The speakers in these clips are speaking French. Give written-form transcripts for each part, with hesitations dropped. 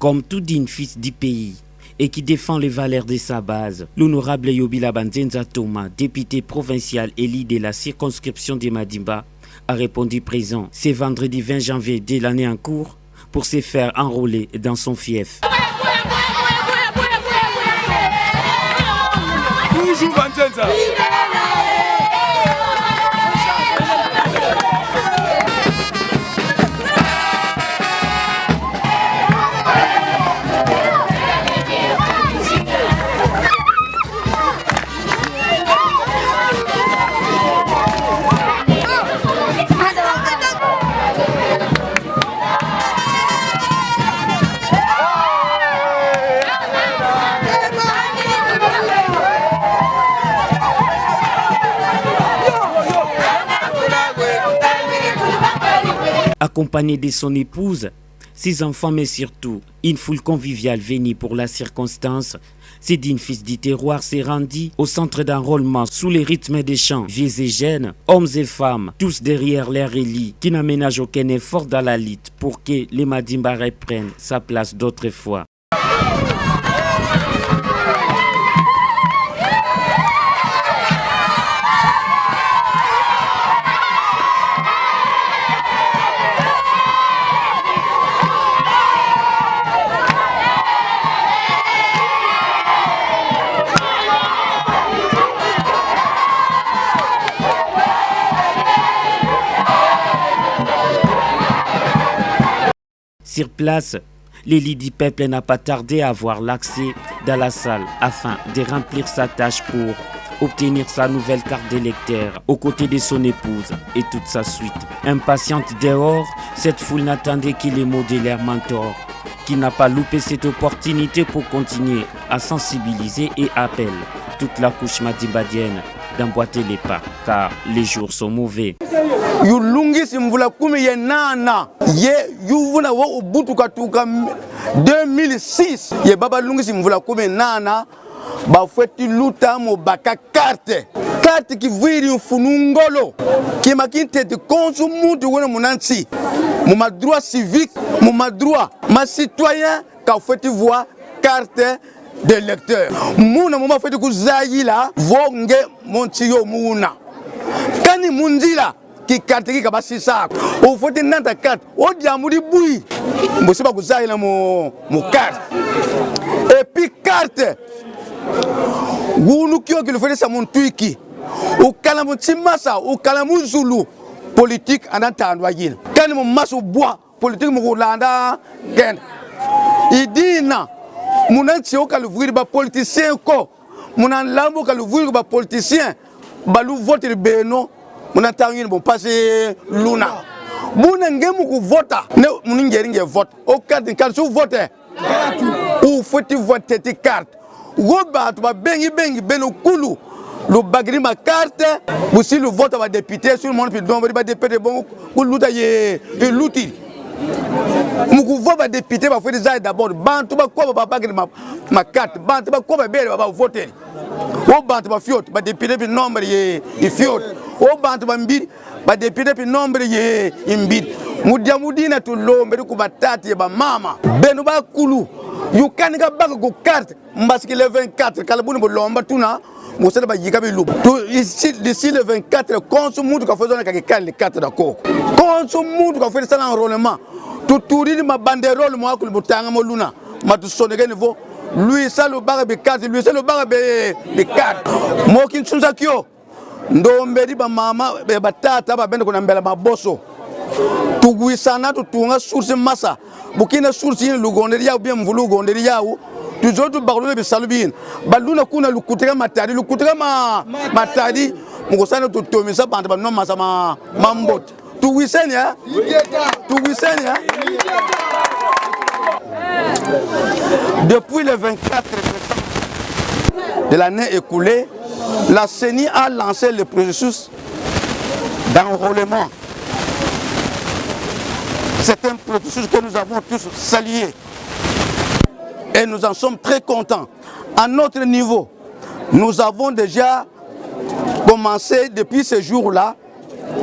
Comme tout digne fils du pays et qui défend les valeurs de sa base, l'honorable Yobila Banzenza Thomas, député provincial élu de la circonscription de Madimba, a répondu présent ce vendredi 20 janvier de l'année en cours pour se faire enrôler dans son fief. Bonjour Banzenza. Accompagné de son épouse, ses enfants, mais surtout une foule conviviale venue pour la circonstance, ce digne fils du terroir s'est rendu au centre d'enrôlement sous les rythmes des chants, vieux et jeunes, hommes et femmes, tous derrière leur élit, qui n'aménagent aucun effort dans la lutte pour que les Madimba reprennent sa place d'autrefois. Sur place, l'élite du peuple n'a pas tardé à avoir l'accès dans la salle afin de remplir sa tâche pour obtenir sa nouvelle carte d'électeur aux côtés de son épouse et toute sa suite. Impatiente dehors, cette foule n'attendait que les mots de leur mentor, qui n'a pas loupé cette opportunité pour continuer à sensibiliser et appelle toute la couche madimbadienne d'emboîter les pas, car les jours sont mauvais. Yulungi simvula kumi ye nana ye yuvuna wa ubutu katuka 2006 ye baba lungi simvula kumi nana ba fweti luta mo baka carte ki viri mfunungolo ki makinte de konsu mutu wona munansi mu ma droit civique mu ma droit ma citoyen ka fweti voir carte de lecteur muna mu ma fweti kuzayila vonge montiyo muna kani mundila qui carte qui kabasi ça au faut te nanta carte au diamuri bui mbosi ba kuzayila mo carte et puis carte gulu kyo ki le fait ça mon tuiki au kalamu timasa au kalamu zulu politique anatandwa yile kani mo maso bois politique mo landa gen idina munanti o kaluviri ba politicien ko munan lambo kaluviri ba politicien balu vote le beno muna tangi bon passer luna buna ngemu ku vota ne muningeri nge vote o carte kan su vote ou faut voter tes cartes roba to ba bengi beno kulu le bagri ma carte aussi le vote va député sur le monde puis donc ba député bon ku luta ye luti muku vote député va faire des d'abord bantu ba ko ba bagri ma carte bantu ba ko ba bele ba voter o bantu ba fiot ba député puis nombre ye fiot o bantu ba mbili ba député puis nombre ye mbili mudia mudina to lombe ku batati ba mama benu ba kulu yukanika baka ku carte mbaski le 24 kalabuni bo lomba tuna mosala ba yika be lubu to ici d'ici le 24 consumu ka faisons ka kale les cartes d'accord consumu ka faire ça l'enrôlement to tourine ma banderole mo akulu butanga mo luna ma to sonege niveau lui ça le baga be carte lui ça le baga be carte mo kin tsunza kyo ndombedi ba mama be batata ba bende kuna mbela maboso tuguisana tutunga source massa bukina source ni lugonderia ou bien mvulu gonderia ou toujours tu barulé be salubine baluna kuna lukutega matadi matadi mukosana tutomisa bande ba no massa mambot tuguisenya depuis le 24 de l'année écoulée, la CENI a lancé le processus d'enrôlement. C'est un processus que nous avons tous salué et nous en sommes très contents. À notre niveau, nous avons déjà commencé depuis ce jour-là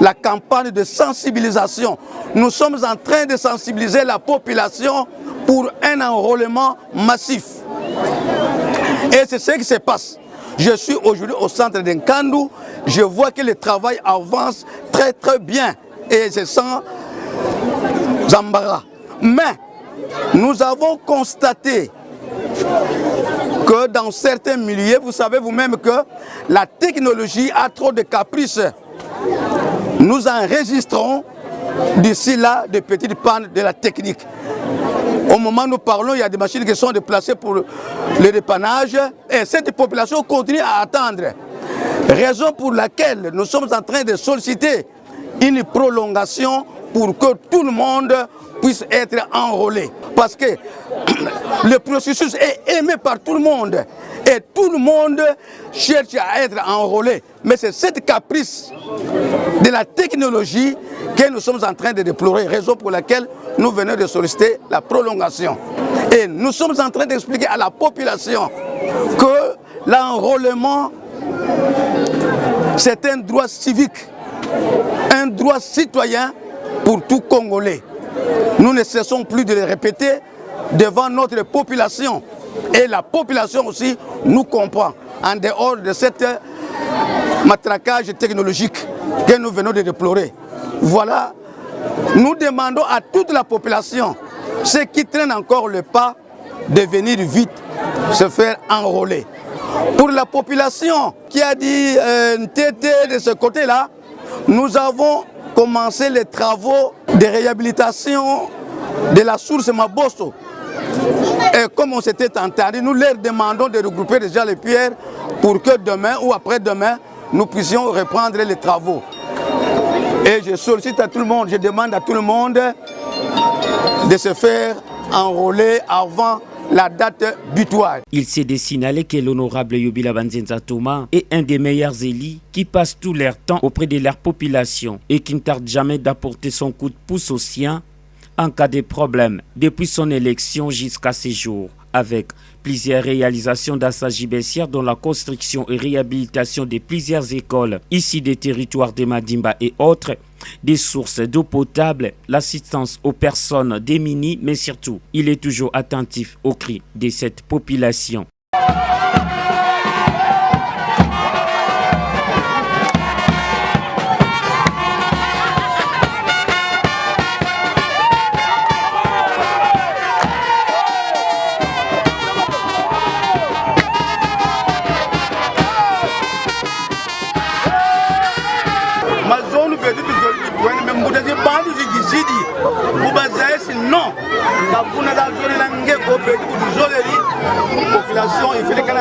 la campagne de sensibilisation. Nous sommes en train de sensibiliser la population pour un enrôlement massif. Et c'est ce qui se passe. Je suis aujourd'hui au centre d'Nkandou, je vois que le travail avance très très bien et c'est sans embarras. Mais nous avons constaté que dans certains milieux, vous savez vous-même que la technologie a trop de caprices. Nous enregistrons d'ici là des petites pannes de la technique. Au moment où nous parlons, il y a des machines qui sont déplacées pour le dépannage et cette population continue à attendre. Raison pour laquelle nous sommes en train de solliciter une prolongation pour que tout le monde puisse être enrôlé. Parce que le processus est aimé par tout le monde et tout le monde cherche à être enrôlé. Mais c'est cette caprice de la technologie que nous sommes en train de déplorer, raison pour laquelle nous venons de solliciter la prolongation. Et nous sommes en train d'expliquer à la population que l'enrôlement, c'est un droit civique, un droit citoyen pour tout Congolais. Nous ne cessons plus de le répéter devant notre population. Et la population aussi nous comprend en dehors de cette matraquage technologique que nous venons de déplorer. Voilà, nous demandons à toute la population, ceux qui traînent encore le pas, de venir vite se faire enrôler. Pour la population qui a dit TT de ce côté-là, nous avons commencé les travaux de réhabilitation de la source Mabosso. Et comme on s'était entendu, nous leur demandons de regrouper déjà les pierres pour que demain ou après-demain, nous puissions reprendre les travaux. Et je sollicite à tout le monde, je demande à tout le monde de se faire enrôler avant la date butoir. Il s'est signalé que l'honorable Yobila Banzenza Thomas est un des meilleurs élus qui passent tout leur temps auprès de leur population et qui ne tarde jamais d'apporter son coup de pouce aux siens en cas de problème depuis son élection jusqu'à ce jour, avec plusieurs réalisations d'Assagi Bessière dont la construction et réhabilitation de plusieurs écoles ici des territoires de Madimba et autres, des sources d'eau potable, l'assistance aux personnes démunies, mais surtout, il est toujours attentif aux cris de cette population. Non, la population il fait que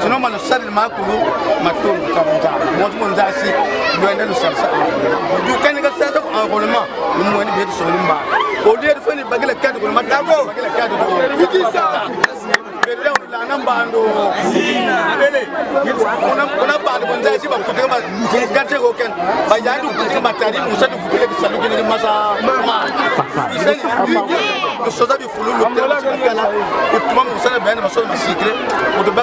sinon ma sal ma kulu ma ton kabuta mo mo ndasi do ene sal sal du kan ga sa to enrôlement mo ni be so limba au lieu de faire bagala cadre ko ma tago bagala cadre ko ikisa bele la nambando bele ona ba do ndasi ba ko te ba garte ko ken ba yandu ko ma tari mo sa do ko le salu ke ni masa ma so da bi fulu lo te la ko tuma mo sa ben ma so ma secret o do ba